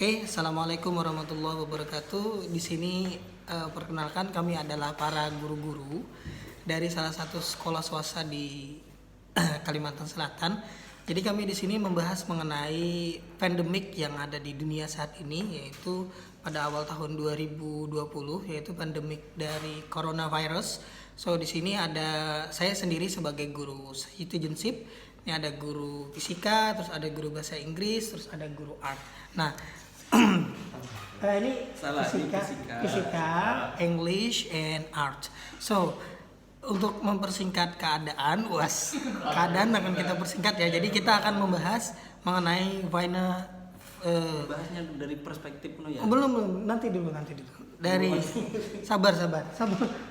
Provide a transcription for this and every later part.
Oke, assalamualaikum warahmatullahi wabarakatuh. Di sini perkenalkan kami adalah para guru-guru dari salah satu sekolah swasta di Kalimantan Selatan. Jadi kami di sini membahas mengenai pandemik yang ada di dunia saat ini, yaitu pada awal tahun 2020, yaitu pandemik dari coronavirus. So di sini ada saya sendiri sebagai guru citizenship. Ini ada guru fisika, terus ada guru bahasa Inggris, terus ada guru art. Nah, ini fisika, English, and art. So, untuk mempersingkat keadaan akan kita persingkat ya. Jadi kita akan membahas mengenai bahasnya dari perspektif ya. Belum, nanti dulu. Dari sabar.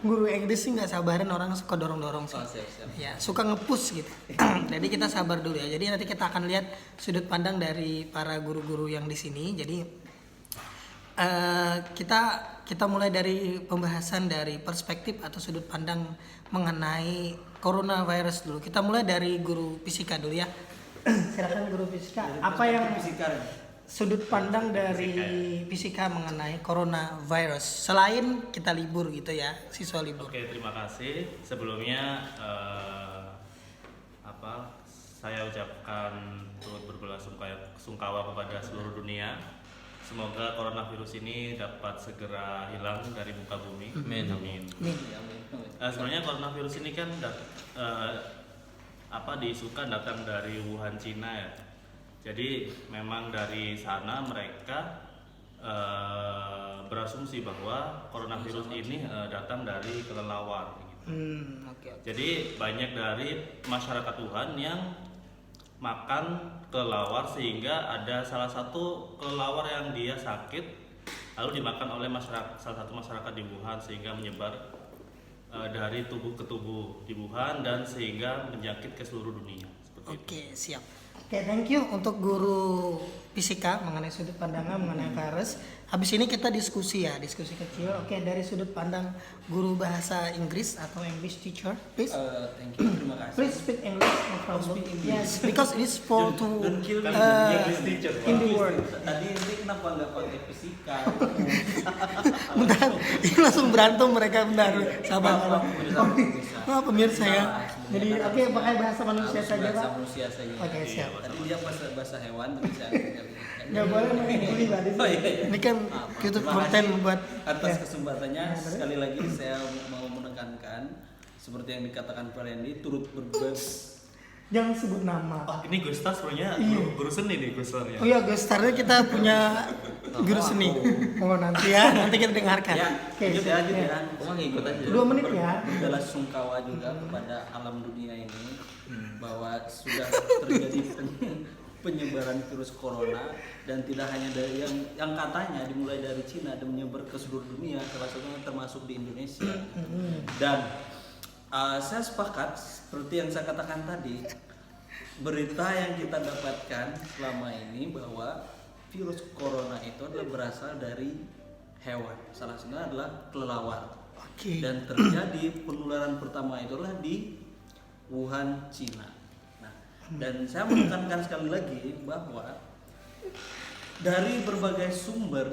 Guru Inggris sih nggak sabaran, orang suka dorong sih. Siap. Ya, suka nge-push gitu. Jadi kita sabar dulu ya. Jadi nanti kita akan lihat sudut pandang dari para guru-guru yang di sini. Jadi kita mulai dari pembahasan dari perspektif atau sudut pandang mengenai coronavirus dulu. Kita mulai dari guru fisika dulu ya. Silakan guru fisika. Apa yang sudut pandang dari fisika mengenai coronavirus selain kita libur gitu ya, siswa libur. Oke, terima kasih. Sebelumnya saya ucapkan turut berbelasungkawa kepada seluruh dunia. Semoga coronavirus ini dapat segera hilang dari muka bumi. Amin. Sebenarnya coronavirus ini kan diisukan datang dari Wuhan, Cina ya. Jadi memang dari sana mereka berasumsi bahwa coronavirus ini datang dari kelelawar. Gitu. Okay. Jadi banyak dari masyarakat Wuhan yang makan kelelawar sehingga ada salah satu kelelawar yang dia sakit lalu dimakan oleh salah satu masyarakat di Wuhan sehingga menyebar dari tubuh ke tubuh di Wuhan dan sehingga menjangkit ke seluruh dunia. Oke, siap. Oke, thank you untuk guru fisika mengenai sudut pandangan mengenai virus. Habis ini kita diskusi kecil. Oke, dari sudut pandang guru bahasa Inggris atau English teacher, please. Thank you, terima kasih. Please speak English, no problem. Yes, because it is for to in the world. Tadi ini kenapa nggak pakai fisika? Bentar, ini langsung berantem mereka bentar. Sabar. Pemirsa ya. Jadi pakai bahasa manusia saja, Pak. Bahasa manusia saja. Oke, siap. Tadi dia bahasa hewan tapi saya nggak boleh mengikuti Pak. Ini kan YouTube konten buat atas kesempatannya. Sekali lagi saya mau menekankan seperti yang dikatakan Pak Randy, turut berbes. Jangan sebut nama. Oh, ini Gustar sebenarnya guru seni nih Gustarnya. Oh iya, Gustarnya kita punya guru seni. Oh nanti kita dengarkan. Ya, Oke, saya aja ya. Ngikut aja. 2 menit ya. Adalah sungkawa juga kepada alam dunia ini bahwa sudah terjadi penyebaran virus corona dan tidak hanya dari yang katanya dimulai dari Cina dan menyebar ke seluruh dunia, termasuk di Indonesia. Dan saya sepakat seperti yang saya katakan tadi, berita yang kita dapatkan selama ini bahwa virus corona itu adalah berasal dari hewan, salah satunya adalah kelelawar. Dan terjadi penularan pertama itu adalah di Wuhan, Cina. Nah, dan saya menekankan sekali lagi bahwa dari berbagai sumber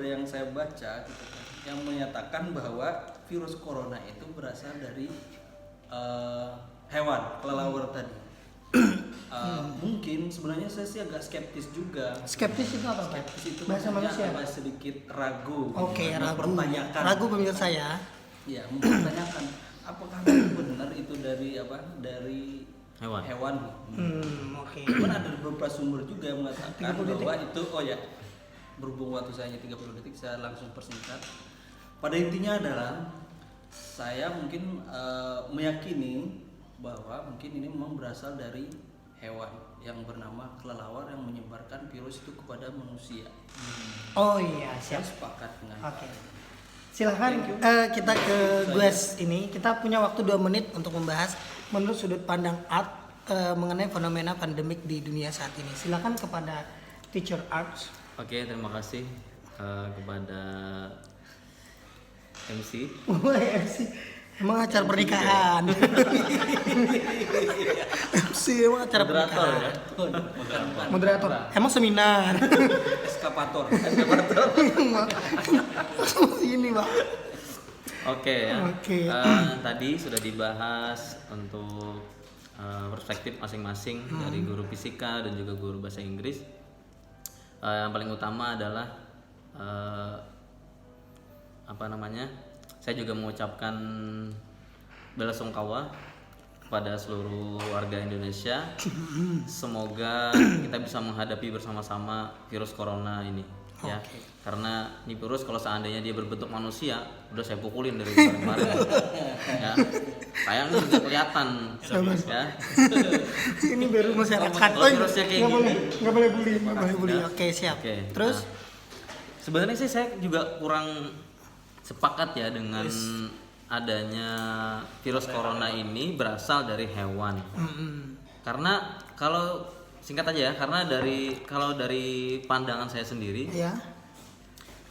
yang saya baca gitu, yang menyatakan bahwa virus corona itu berasal dari hewan kelelawar tadi. Mungkin sebenarnya saya sih agak skeptis juga. Skeptis itu apa, Pak? Skeptis itu bahasa manusia. Agak sedikit ragu. Oke, mempertanyakan. Ragu pemirsa ya. Ya, mempertanyakan apakah benar itu dari hewan. Oke. Cuman ada beberapa sumber juga yang mengatakan bahwa itu berhubung waktu saya hanya 30 detik, saya langsung persingkat. Pada intinya adalah saya mungkin meyakini bahwa mungkin ini memang berasal dari hewan yang bernama kelelawar yang menyebarkan virus itu kepada manusia. Oh iya, siap. Saya sepakat dengan. Oke. Silahkan kita ke Gues ini. Kita punya waktu 2 menit untuk membahas menurut sudut pandang art mengenai fenomena pandemik di dunia saat ini. Silahkan kepada teacher arts. Oke, terima kasih kepada MC. MC. Emang acara pernikahan. MC emang acara Moderator pernikahan. ya. Moderator. Emang seminar. Eskapator. Ini, Pak. Oke ya. Oke. Tadi sudah dibahas untuk perspektif masing-masing dari guru fisika dan juga guru bahasa Inggris. Yang paling utama adalah saya juga mengucapkan belasungkawa kepada seluruh warga Indonesia. Semoga kita bisa menghadapi bersama-sama virus corona ini ya. Karena ini virus kalau seandainya dia berbentuk manusia, udah saya pukulin dari kemarin. Ya. Sayangnya juga kelihatan ya. Ini baru masyarakat. Kalau virusnya kayak gini, Nggak boleh bully. Oke, siap. Oke, Terus sebenarnya sih saya juga kurang sepakat ya dengan adanya virus corona ini berasal dari hewan. Karena kalau singkat aja ya, karena kalau dari pandangan saya sendiri, ya.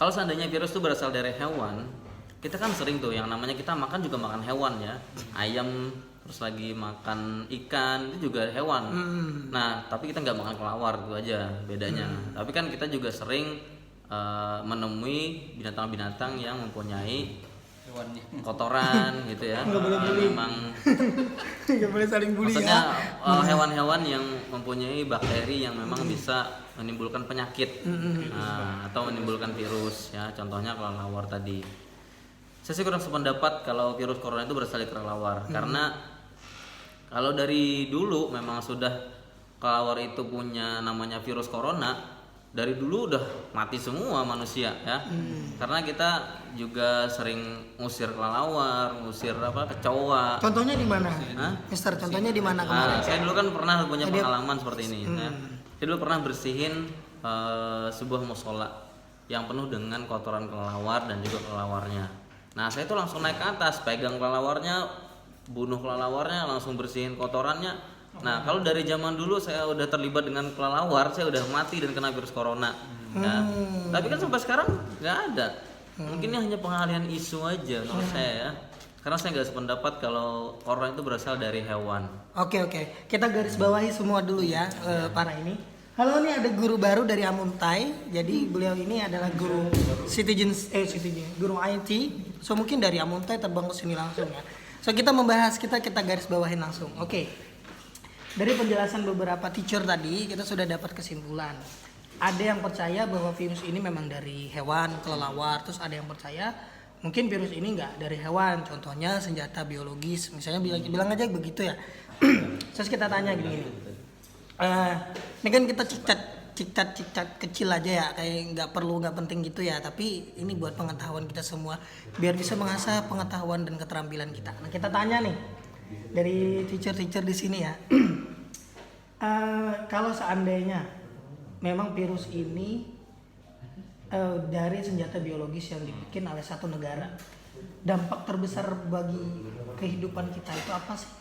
kalau seandainya virus itu berasal dari hewan, kita kan sering tuh yang namanya kita makan juga makan hewan ya, ayam, terus lagi makan ikan itu juga hewan. Nah, tapi kita nggak makan kelawar, itu aja bedanya. Tapi kan kita juga sering menemui binatang-binatang yang mempunyai Hewannya. kotoran gitu ya. Memang Nggak boleh saling bully maksudnya ya. hewan-hewan yang mempunyai bakteri yang memang bisa menimbulkan penyakit atau menimbulkan virus ya. Contohnya kelelawar tadi. Saya sih kurang sependapat kalau virus corona itu berasal dari kelelawar karena kalau dari dulu memang sudah kelelawar itu punya namanya virus corona. Dari dulu udah mati semua manusia ya. Karena kita juga sering ngusir kelelawar, ngusir kecoa. Contohnya di mana? Hah? Mister, contohnya di mana kemarin? Saya dulu kan pernah punya pengalaman seperti ini. Ya. Saya dulu pernah bersihin sebuah musola yang penuh dengan kotoran kelelawar dan juga kelelawarnya. Nah, saya tuh langsung naik ke atas, pegang kelelawarnya, bunuh kelelawarnya, langsung bersihin kotorannya. Nah, kalau dari zaman dulu saya udah terlibat dengan kelelawar, saya udah mati dan kena virus corona. Ya. Tapi kan sampai sekarang nggak ada. Mungkin ini hanya pengalihan isu aja menurut saya ya. Karena saya nggak sependapat kalau corona itu berasal dari hewan. Oke. Kita garis bawahi semua dulu ya para ini. Halo, ini ada guru baru dari Amuntai. Jadi beliau ini adalah guru guru IT. So mungkin dari Amuntai terbang ke sini langsung ya. So kita membahas kita garis bawahin langsung. Oke. Dari penjelasan beberapa teacher tadi kita sudah dapat kesimpulan. Ada yang percaya bahwa virus ini memang dari hewan, kelelawar. Terus ada yang percaya mungkin virus ini nggak dari hewan. Contohnya senjata biologis. Misalnya bilang aja begitu ya. Terus kita tanya gini. Ini kan kita cicat kecil aja ya, kayak nggak penting gitu ya, tapi ini buat pengetahuan kita semua biar bisa mengasah pengetahuan dan keterampilan kita. Nah, kita tanya nih dari teacher di sini ya. Kalau seandainya memang virus ini dari senjata biologis yang dibikin oleh satu negara, dampak terbesar bagi kehidupan kita itu apa sih?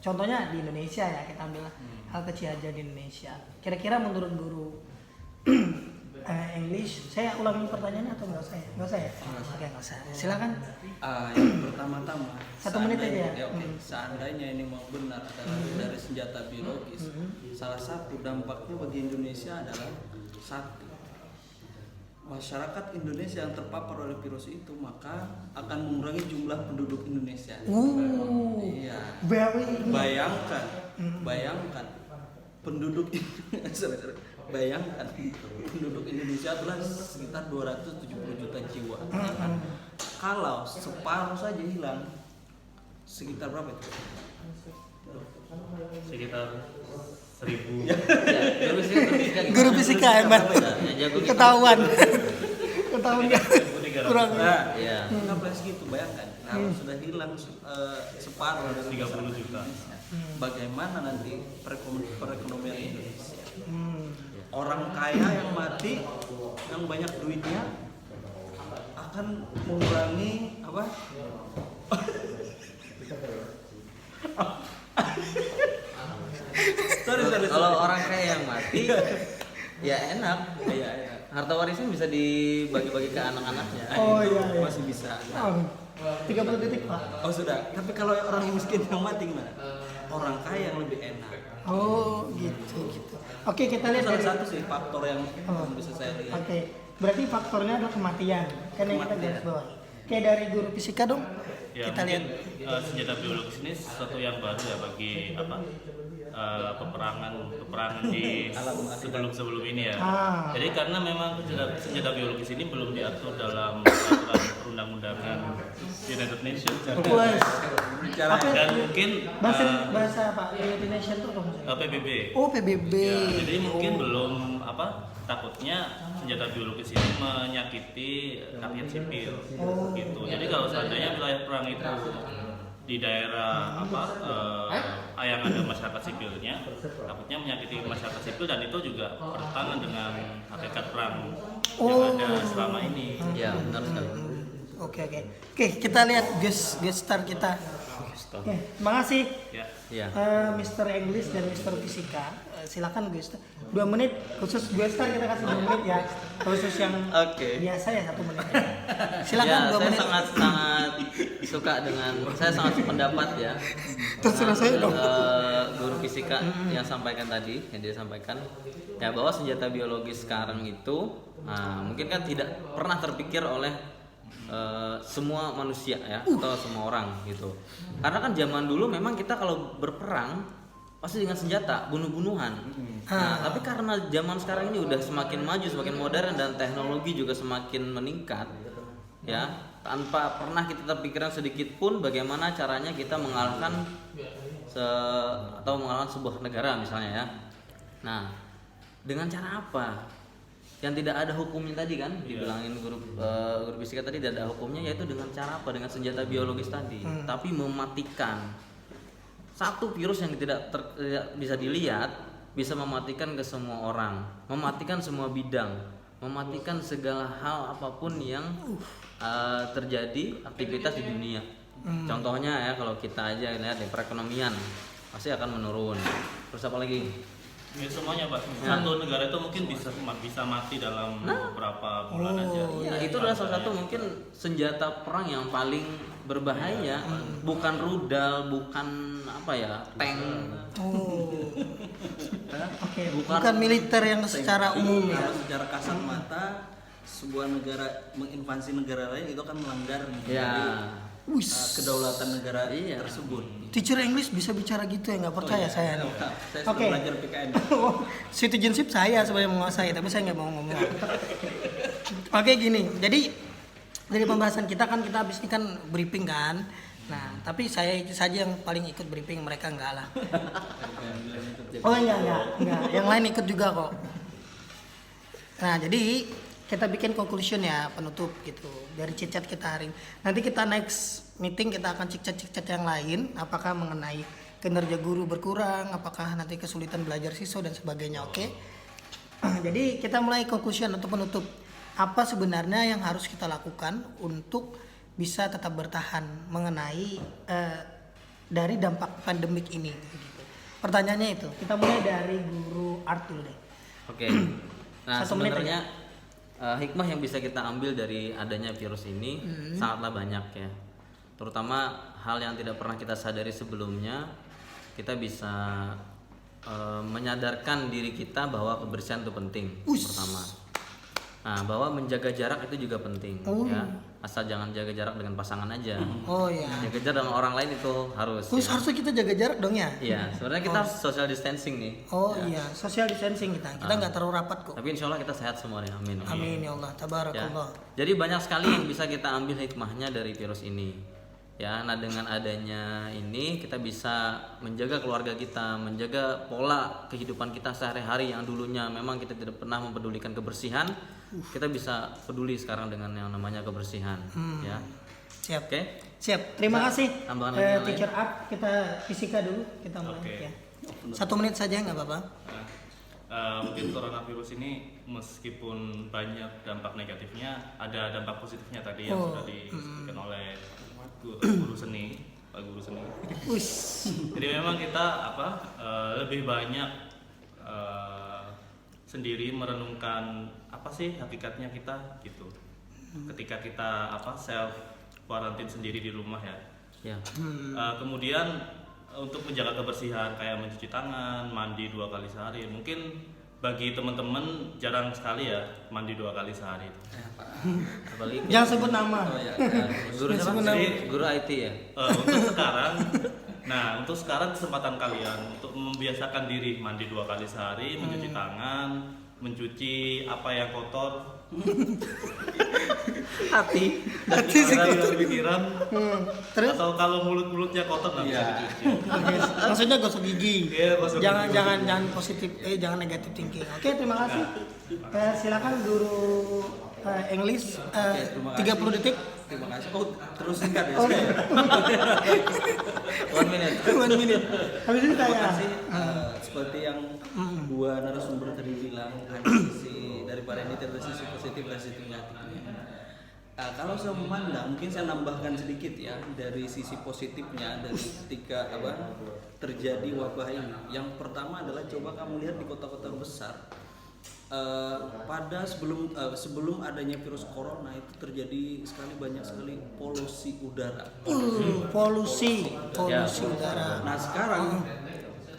Contohnya di Indonesia ya, kita ambil hal kecil aja di Indonesia. Kira-kira menurut guru English, saya ulangi pertanyaannya atau nggak usah ya? Oke, nggak usah. Silakan. Yang pertama-tama. 1 menit aja ya. Seandainya ini mau benar adalah dari senjata biologis, salah satu dampaknya bagi Indonesia adalah satu, masyarakat Indonesia yang terpapar oleh virus itu maka akan mengurangi jumlah penduduk Indonesia. Iya. Bayangkan penduduk penduduk Indonesia adalah sekitar 270 juta jiwa. Kalau separuh saja hilang, sekitar berapa itu? Sekitar 1000. Guru fisika hebat. Ketahuan kan? Kurang. Iya. Kenapa segitu? Bayangkan kalau sudah hilang separuh dari 30 juta. bagaimana nanti perekonomian Indonesia? Orang kaya yang mati, yang banyak duitnya akan mengurangi apa? Kalau orang kaya yang mati, Ya enak. Iya, iya. Harta warisan bisa dibagi-bagi ke anak-anaknya. Oh, Itu iya, iya. masih bisa. Oh, 30 detik Pak. Oh sudah. Tapi kalau orang yang miskin yang mati gimana? Orang kaya yang lebih enak. Oh gitu gitu. Oke kita lihat Salah dari. satu sih faktor yang Oh. bisa saya lihat. Oke, berarti faktornya adalah kematian. Kan yang kita Kematian. garis bawahi. Kayak dari guru fisika dong. Ya, Kita lihat. mungkin senjata biologis ini sesuatu yang baru ya bagi peperangan di sebelum ini ya. Ah. Jadi karena memang senjata biologis ini belum diatur dalam peraturan perundang-undangan United Nations Wes. Bicara Apa? dan mungkin Bahasa apa? United Nation itu apa maksudnya? PBB. Oh PBB. Ya, jadi mungkin belum takutnya senjata biologis ini menyakiti rakyat sipil gitu. Jadi kalau seandainya wilayah perang itu di daerah yang ada masyarakat sipilnya, takutnya menyakiti masyarakat sipil dan itu juga bertentangan dengan hakikat perang yang ada selama ini. Ya, benar sekali. Oke. Oke, kita lihat guest star kita. Oke, terima kasih. Ya. Iya. Mr. English dan Mr. Fisika. Silakan guest star. 2 menit khusus guest star kita kasih 2 menit ya. Khusus yang Oke. biasa ya 1 menit. Silakan Ya, 2 saya menit. sangat suka dengan, saya sangat sependapat ya. Terserah saya dong. Guru fisika yang sampaikan tadi, yang dia sampaikan ya bahwa senjata biologis sekarang itu mungkin kan tidak pernah terpikir oleh semua manusia ya atau semua orang gitu. Karena kan zaman dulu memang kita kalau berperang pasti dengan senjata, bunuh-bunuhan. Nah, tapi karena zaman sekarang ini udah semakin maju, semakin modern dan teknologi juga semakin meningkat, ya, tanpa pernah kita terpikirkan sedikit pun bagaimana caranya kita mengalahkan atau mengalahkan sebuah negara misalnya ya. Nah, dengan cara apa? Yang tidak ada hukumnya tadi kan, dibilangin guru fisika tadi tidak ada hukumnya, yaitu dengan cara apa? Dengan senjata biologis tadi, tapi mematikan. Satu virus yang tidak bisa dilihat bisa mematikan ke semua orang, mematikan semua bidang, mematikan segala hal apapun yang terjadi aktivitas di dunia. Contohnya ya kalau kita aja lihat di perekonomian pasti akan menurun. Terus apa lagi? Ya semuanya Pak. Satu negara itu mungkin bisa mati dalam beberapa bulan aja. Ya, itu adalah salah satu mungkin senjata perang yang paling berbahaya, bukan rudal, bukan tank. Oke, bukan militer yang secara umum ya. Kalau secara kasat mata sebuah negara menginvasi negara lain itu akan melanggar kedaulatan negara tersebut. Teacher English bisa bicara gitu ya, nggak percaya saya nih. Saya sudah Oke. belajar PKN. Citizenship saya sebenarnya menguasai, tapi saya nggak mau ngomong. Oke gini, jadi dari pembahasan kita kan kita habis ini kan briefing kan. Nah, tapi saya saja yang paling ikut briefing, mereka enggak lah. Oh enggak. Yang lain ikut juga kok. Nah, jadi kita bikin conclusion ya, penutup gitu dari cicat kita hari ini. Nanti kita next meeting kita akan cicat yang lain, apakah mengenai kinerja guru berkurang, apakah nanti kesulitan belajar siswa dan sebagainya. Oke. Jadi kita mulai conclusion atau penutup. Apa sebenarnya yang harus kita lakukan untuk bisa tetap bertahan mengenai dari dampak pandemik ini gitu. Pertanyaannya itu, kita mulai dari guru art dulu deh. Oke. Nah, 1 menit sebenarnya hikmah yang bisa kita ambil dari adanya virus ini sangatlah banyak ya. Terutama hal yang tidak pernah kita sadari sebelumnya, kita bisa menyadarkan diri kita bahwa kebersihan itu penting. Pertama. Nah, bahwa menjaga jarak itu juga penting ya. Asal jangan jaga jarak dengan pasangan aja. Oh iya. Jaga jarak dengan orang lain itu harus. Terus ya. harusnya kita jaga jarak dong ya? Iya, sebenarnya kita social distancing nih. Oh iya, social distancing kita nggak terlalu rapat kok. Tapi insya Allah kita sehat semua ya, amin. Amin ya Allah, Ya. tabarakallah. Jadi banyak sekali yang bisa kita ambil hikmahnya dari virus ini. Ya, nah dengan adanya ini kita bisa menjaga keluarga kita, menjaga pola kehidupan kita sehari-hari yang dulunya memang kita tidak pernah mempedulikan kebersihan, kita bisa peduli sekarang dengan yang namanya kebersihan. Ya, Siap. oke. Siap. Terima kasih. Tambahan lagi yang Teacher Art, kita fisika dulu, kita mulai Oke. ya. 1 menit saja nggak apa-apa. Mungkin coronavirus ini meskipun banyak dampak negatifnya, ada dampak positifnya tadi yang sudah disebutkan oleh guru seni, Pak Guru Seni. Jadi memang kita lebih banyak sendiri merenungkan apa sih hakikatnya kita gitu. Ketika kita self quarantine sendiri di rumah ya. Ya. Kemudian untuk menjaga kebersihan kayak mencuci tangan, mandi 2 kali sehari. Mungkin bagi teman-teman jarang sekali ya mandi 2 kali sehari. Apalagi Jangan sebut nama. Oh ya, guru siapa? Jadi- Guru IT ya. Untuk sekarang kesempatan kalian untuk membiasakan diri mandi 2 kali sehari, mencuci tangan, mencuci apa yang kotor, Hati. pikiran, Terus? atau kalau mulut-mulutnya kotor nggak bisa Iya. dicuci. Oke, maksudnya gosok gigi. Iya, gosok jangan gigi. jangan positif, jangan negatif thinking. Oke, terima kasih. Silakan guru English, terima 30 detik. Terima kasih. Oh, terus singkat ya. Oh, saya. 1 minute. 1 menit. Habis itu Terima saya. kasih. Seperti yang dua narasumber tadi bilang, ada sisi dari Pak Randy ada sisi positif dan sisi negatifnya. Kalau saya memandang, mungkin saya nambahkan sedikit ya dari sisi positifnya dari ketika terjadi wabah ini. Yang pertama adalah coba kamu lihat di kota-kota besar. Pada sebelum adanya virus corona itu terjadi banyak sekali polusi udara. Polusi Ya. udara. Nah sekarang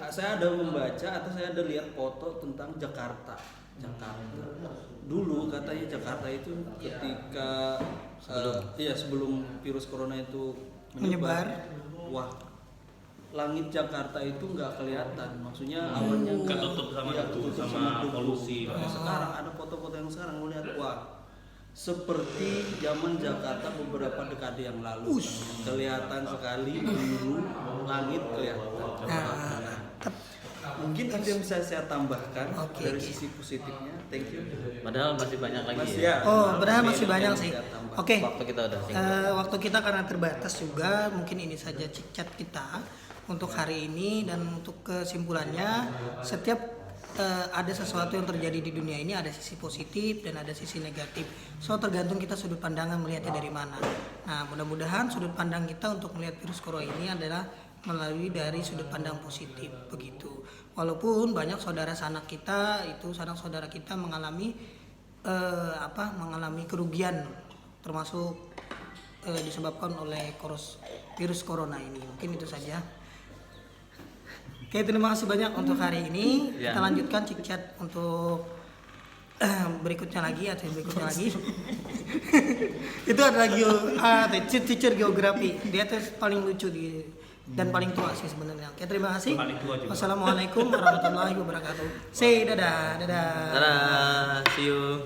saya ada membaca atau saya ada lihat foto tentang Jakarta. Dulu katanya Jakarta itu ketika sebelum virus corona itu menyebar, wah langit Jakarta itu nggak kelihatan, maksudnya awannya Ketutup sama debu, sama debu. polusi. Nah, sekarang ada foto-foto yang sekarang melihat wah seperti zaman Jakarta beberapa dekade yang lalu. Kelihatan sekali biru, langit kelihatan. Mungkin itu yang bisa saya tambahkan dari sisi positifnya. Thank you. Padahal masih banyak lagi Mas, ya. Oh, benar Ini masih yang banyak saya sih. tambah. Oke. Waktu kita udah singkat. Waktu kita karena terbatas juga, mungkin ini saja chat kita untuk hari ini, dan untuk kesimpulannya setiap ada sesuatu yang terjadi di dunia ini ada sisi positif dan ada sisi negatif. So tergantung kita sudut pandangan melihatnya dari mana. Nah, mudah-mudahan sudut pandang kita untuk melihat virus corona ini adalah melalui dari sudut pandang positif begitu. Walaupun banyak saudara sanak kita sanak saudara kita mengalami mengalami kerugian termasuk disebabkan oleh virus corona ini. Mungkin itu saja. Oke, terima kasih banyak untuk hari ini. Ya. Kita lanjutkan chat untuk berikutnya lagi. Itu ada lagi teacher geografi. Dia tuh paling lucu dan paling tua sih sebenarnya. Oke, terima kasih. Paling tua juga. Wassalamualaikum warahmatullahi wabarakatuh. Say dadah. Dadah, see you.